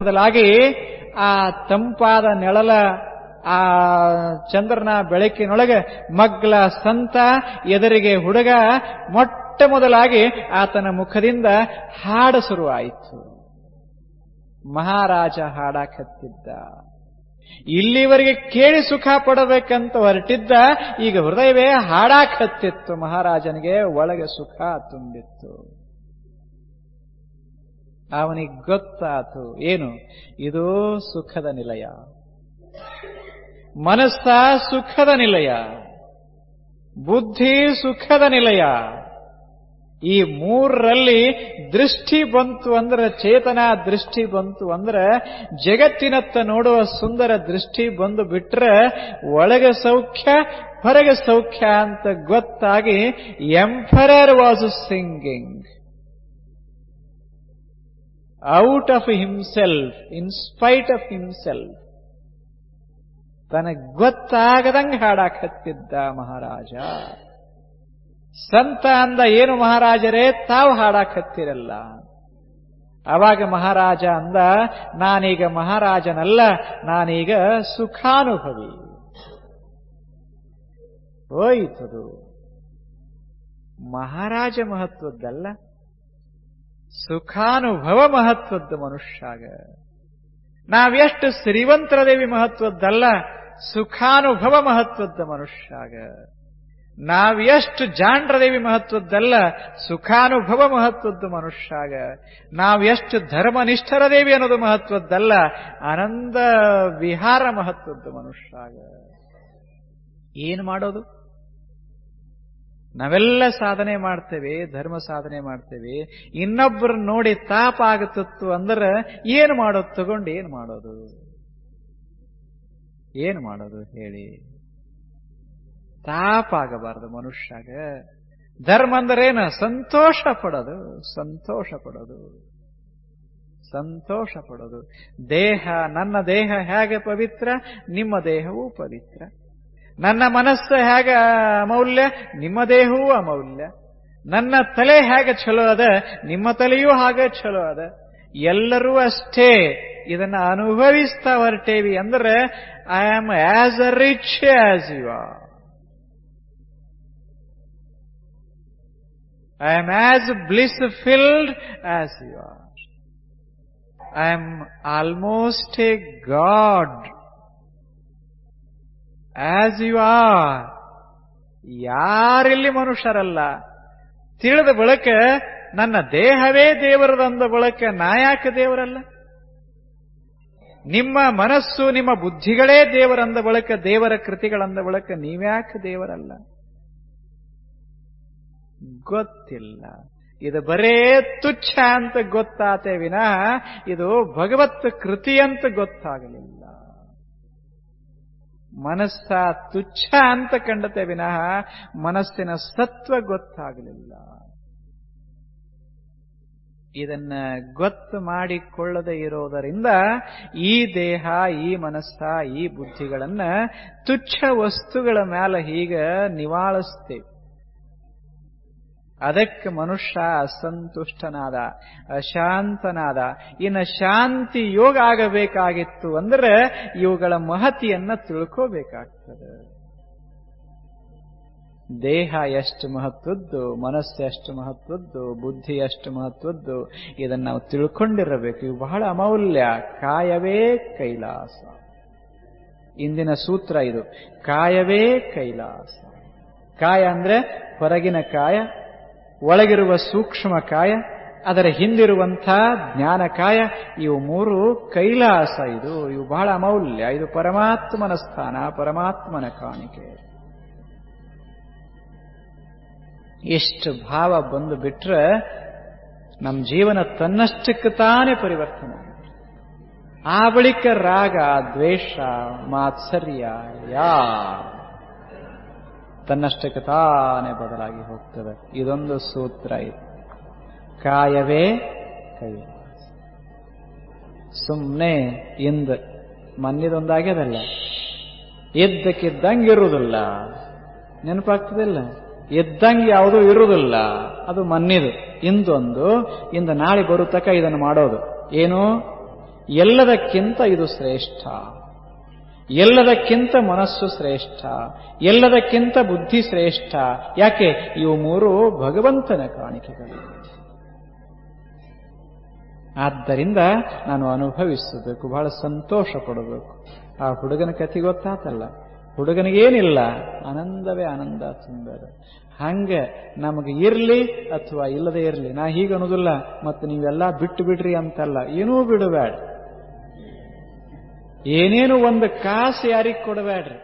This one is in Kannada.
ಬದಲಾಗಿ ಆ ತಂಪಾದ ನೆಳಲ ಆ ಚಂದ್ರನ ಬೆಳಕಿನೊಳಗೆ ಮಗ್ಲ ಸಂತ ಎದುರಿಗೆ ಹುಡುಗ ಮೊಟ್ಟ ಮೊದಲಾಗಿ ಆತನ ಮುಖದಿಂದ ಹಾಡ ಶುರುವಾಯಿತು. ಮಹಾರಾಜ ಹಾಡಾಕತ್ತಿದ್ದ. ಇಲ್ಲಿವರೆಗೆ ಕೇಳಿ ಸುಖ ಪಡಬೇಕಂತ ಹೊರಟಿದ್ದ, ಈಗ ಹೃದಯವೇ ಹಾಡಾಕತ್ತಿತ್ತು. ಮಹಾರಾಜನಿಗೆ ಒಳಗೆ ಸುಖ ತುಂಬಿತ್ತು. ಅವನಿಗೆ ಗೊತ್ತಾತು, ಏನು ಇದು ಸುಖದ ನಿಲಯ, ಮನಸ್ಸ ಸುಖದ ನಿಲಯ, ಬುದ್ಧಿ ಸುಖದ ನಿಲಯ. ಈ ಮೂರರಲ್ಲಿ ದೃಷ್ಟಿ ಬಂತು ಅಂದ್ರೆ, ಚೇತನ ದೃಷ್ಟಿ ಬಂತು ಅಂದ್ರೆ, ಜಗತ್ತಿನತ್ತ ನೋಡುವ ಸುಂದರ ದೃಷ್ಟಿ ಬಂದು ಬಿಟ್ರೆ ಒಳಗೆ ಸೌಖ್ಯ ಹೊರಗೆ ಸೌಖ್ಯ ಅಂತ ಗೊತ್ತಾಗಿ emperor was singing out of himself in spite of himself. ತನಗೆ ಗೊತ್ತಾಗದಂಗೆ ಹಾಡಾಕತ್ತಿದ್ದ ಮಹಾರಾಜ. ಸಂತ ಅಂದ ಏನು ಮಹಾರಾಜರೇ, ತಾವು ಹಾಡಾಕತ್ತಿರಲ್ಲ. ಅವಾಗ ಮಹಾರಾಜ ಅಂದ, ನಾನೀಗ ಮಹಾರಾಜನಲ್ಲ, ನಾನೀಗ ಸುಖಾನುಭವಿ. ಹೋಯಿತದು. ಮಹಾರಾಜ ಮಹತ್ವದ್ದಲ್ಲ, ಸುಖಾನುಭವ ಮಹತ್ವದ್ದು ಮನುಷ್ಯಾಗ. ನಾವೆಷ್ಟು ಶ್ರೀಮಂತರದೇವಿ ಮಹತ್ವದ್ದಲ್ಲ, ಸುಖಾನುಭವ ಮಹತ್ವದ್ದ ಮನುಷ್ಯಾಗ. ನಾವೆಷ್ಟು ಜಾಂಡ್ರದೇವಿ ಮಹತ್ವದ್ದಲ್ಲ, ಸುಖಾನುಭವ ಮಹತ್ವದ್ದು ಮನುಷ್ಯಾಗ. ನಾವೆಷ್ಟು ಧರ್ಮನಿಷ್ಠರ ದೇವಿ ಅನ್ನೋದು ಮಹತ್ವದ್ದಲ್ಲ, ಆನಂದ ವಿಹಾರ ಮಹತ್ವದ್ದು ಮನುಷ್ಯಾಗ. ಏನು ಮಾಡೋದು? ನಾವೆಲ್ಲ ಸಾಧನೆ ಮಾಡ್ತೇವೆ, ಧರ್ಮ ಸಾಧನೆ ಮಾಡ್ತೇವೆ. ಇನ್ನೊಬ್ಬರು ನೋಡಿ ತಾಪ ಆಗುತ್ತಿತ್ತು ಅಂದ್ರೆ ಏನು ಮಾಡೋದು? ತಗೊಂಡು ಏನು ಮಾಡೋದು? ಏನು ಮಾಡೋದು ಹೇಳಿ? ತಾಪ ಆಗಬಾರದು ಮನುಷ್ಯಾಗ. ಧರ್ಮ ಅಂದರೇನು? ಸಂತೋಷ ಪಡೋದು, ಸಂತೋಷ ಪಡೋದು, ಸಂತೋಷ ಪಡೋದು. ದೇಹ, ನನ್ನ ದೇಹ ಹೇಗೆ ಪವಿತ್ರ, ನಿಮ್ಮ ದೇಹವೂ ಪವಿತ್ರ. ನನ್ನ ಮನಸ್ಸು ಹೇಗೆ ಅಮೌಲ್ಯ, ನಿಮ್ಮ ದೇಹವೂ ಅಮೌಲ್ಯ. ನನ್ನ ತಲೆ ಹೇಗೆ ಚಲೋ ಅದ, ನಿಮ್ಮ ತಲೆಯೂ ಹಾಗೆ ಚಲೋ ಅದ. ಎಲ್ಲರೂ ಅಷ್ಟೇ ಇದನ್ನ ಅನುಭವಿಸ್ತಾ ಹೊರಟೇವಿ ಅಂದ್ರೆ I am as rich as you are. I am as bliss-filled as you are. I am almost a God as you are. ಯಾರಿಲ್ಲಿ ಮನುಷ್ಯರಲ್ಲ. ತಿಳಿದ ಬಳಕ ನನ್ನ ದೇಹವೇ ದೇವರದಂದ ಬಳಕ ನಾ ಯಾಕೆ ದೇವರಲ್ಲ? ನಿಮ್ಮ ಮನಸ್ಸು, ನಿಮ್ಮ ಬುದ್ಧಿಗಳೇ ದೇವರಂದ ಬಳಕ, ದೇವರ ಕೃತಿಗಳಂದ ಬಳಕ ನೀವ್ಯಾಕೆ ದೇವರಲ್ಲ? ಗೊತ್ತಿಲ್ಲ. ಇದು ಬರೇ ತುಚ್ಛ ಅಂತ ಗೊತ್ತಾತೆ ವಿನಃ ಇದು ಭಗವತ್ ಕೃತಿ ಅಂತ ಗೊತ್ತಾಗಲಿಲ್ಲ. ಮನಸ್ಸ ತುಚ್ಛ ಅಂತ ಕಂಡತೆ ವಿನಃ ಮನಸ್ಸಿನ ಸತ್ವ ಗೊತ್ತಾಗಲಿಲ್ಲ. ಇದನ್ನ ಗೊತ್ತು ಮಾಡಿಕೊಳ್ಳದೆ ಇರೋದರಿಂದ ಈ ದೇಹ, ಈ ಮನಸ್ಸ, ಈ ಬುದ್ಧಿಗಳನ್ನ ತುಚ್ಛ ವಸ್ತುಗಳ ಮೇಲೆ ಹೀಗೆ ನಿವಾಳಿಸ್ತೇವೆ. ಅದಕ್ಕೆ ಮನುಷ್ಯ ಅಸಂತುಷ್ಟನಾದ, ಅಶಾಂತನಾದ. ಇನ್ನು ಶಾಂತಿ ಯೋಗ ಆಗಬೇಕಾಗಿತ್ತು ಅಂದ್ರೆ ಇವುಗಳ ಮಹತಿಯನ್ನ ತಿಳ್ಕೋಬೇಕಾಗ್ತದೆ. ದೇಹ ಎಷ್ಟು ಮಹತ್ವದ್ದು, ಮನಸ್ಸು ಎಷ್ಟು ಮಹತ್ವದ್ದು, ಬುದ್ಧಿ ಎಷ್ಟು ಮಹತ್ವದ್ದು, ಇದನ್ನು ನಾವು ತಿಳ್ಕೊಂಡಿರಬೇಕು. ಇವು ಬಹಳ ಅಮೂಲ್ಯ. ಕಾಯವೇ ಕೈಲಾಸ. ಇಂದಿನ ಸೂತ್ರ ಇದು, ಕಾಯವೇ ಕೈಲಾಸ. ಕಾಯ ಅಂದ್ರೆ ಹೊರಗಿನ ಕಾಯ, ಒಳಗಿರುವ ಸೂಕ್ಷ್ಮ ಕಾಯ, ಅದರ ಹಿಂದಿರುವಂಥ ಜ್ಞಾನಕಾಯ. ಇವು ಮೂರು ಕೈಲಾಸ. ಇವು ಬಹಳ ಅಮೂಲ್ಯ. ಇದು ಪರಮಾತ್ಮನ ಸ್ಥಾನ, ಪರಮಾತ್ಮನ ಕಾಣಿಕೆ. ಎಷ್ಟು ಭಾವ ಬಂದು ಬಿಟ್ರೆ ನಮ್ಮ ಜೀವನ ತನ್ನಷ್ಟಕ್ಕೆ ತಾನೇ ಪರಿವರ್ತನೆ. ಆ ಬಳಿಕ ರಾಗ, ದ್ವೇಷ, ಮಾತ್ಸರ್ಯ ತನ್ನಷ್ಟಕ್ಕೆ ತಾನೇ ಬದಲಾಗಿ ಹೋಗ್ತದೆ. ಇದೊಂದು ಸೂತ್ರ ಇದೆ. ಕಾಯವೇ ಕೈಲಾಸ. ಸುಮ್ಮನೆ ಇಂದ ಮನ್ನಿದೊಂದಾಗ್ಯದಲ್ಲ, ಎದ್ದಕ್ಕಿದ್ದಂಗೆ ಇರುವುದಿಲ್ಲ. ನೆನಪಾಗ್ತದಿಲ್ಲ? ಎದ್ದಂಗೆ ಯಾವುದೂ ಇರುವುದಿಲ್ಲ, ಅದು ಮನ್ನಿದು. ಇಂದೊಂದು, ಇಂದ ನಾಳೆ ಬರುತ್ತಕ ಇದನ್ನು ಮಾಡೋದು. ಏನು? ಎಲ್ಲದಕ್ಕಿಂತ ಇದು ಶ್ರೇಷ್ಠ, ಎಲ್ಲದಕ್ಕಿಂತ ಮನಸ್ಸು ಶ್ರೇಷ್ಠ, ಎಲ್ಲದಕ್ಕಿಂತ ಬುದ್ಧಿ ಶ್ರೇಷ್ಠ. ಯಾಕೆ? ಇವು ಮೂರು ಭಗವಂತನ ಕಾಣಿಕೆಗಳು. ಆದ್ದರಿಂದ ನಾನು ಅನುಭವಿಸಬೇಕು, ಬಹಳ ಸಂತೋಷ ಪಡಬೇಕು. ಆ ಹುಡುಗನ ಕಥೆ ಗೊತ್ತಾತಲ್ಲ, ಹುಡುಗನಿಗೇನಿಲ್ಲ, ಆನಂದವೇ ಆನಂದ ಸುಂದರ. ಹಂಗೆ ನಮಗೆ ಇರಲಿ ಅಥವಾ ಇಲ್ಲದೆ ಇರಲಿ, ನಾ ಹೀಗೆ ಅನ್ನೋದಿಲ್ಲ. ಮತ್ತು ನೀವೆಲ್ಲ ಬಿಟ್ಟು ಬಿಡ್ರಿ ಅಂತಲ್ಲ, ಏನೂ ಬಿಡಬೇಡ, ಏನೇನು ಒಂದು ಕಾಸು ಯಾರಿಗೆ ಕೊಡಬೇಡ್ರಿ.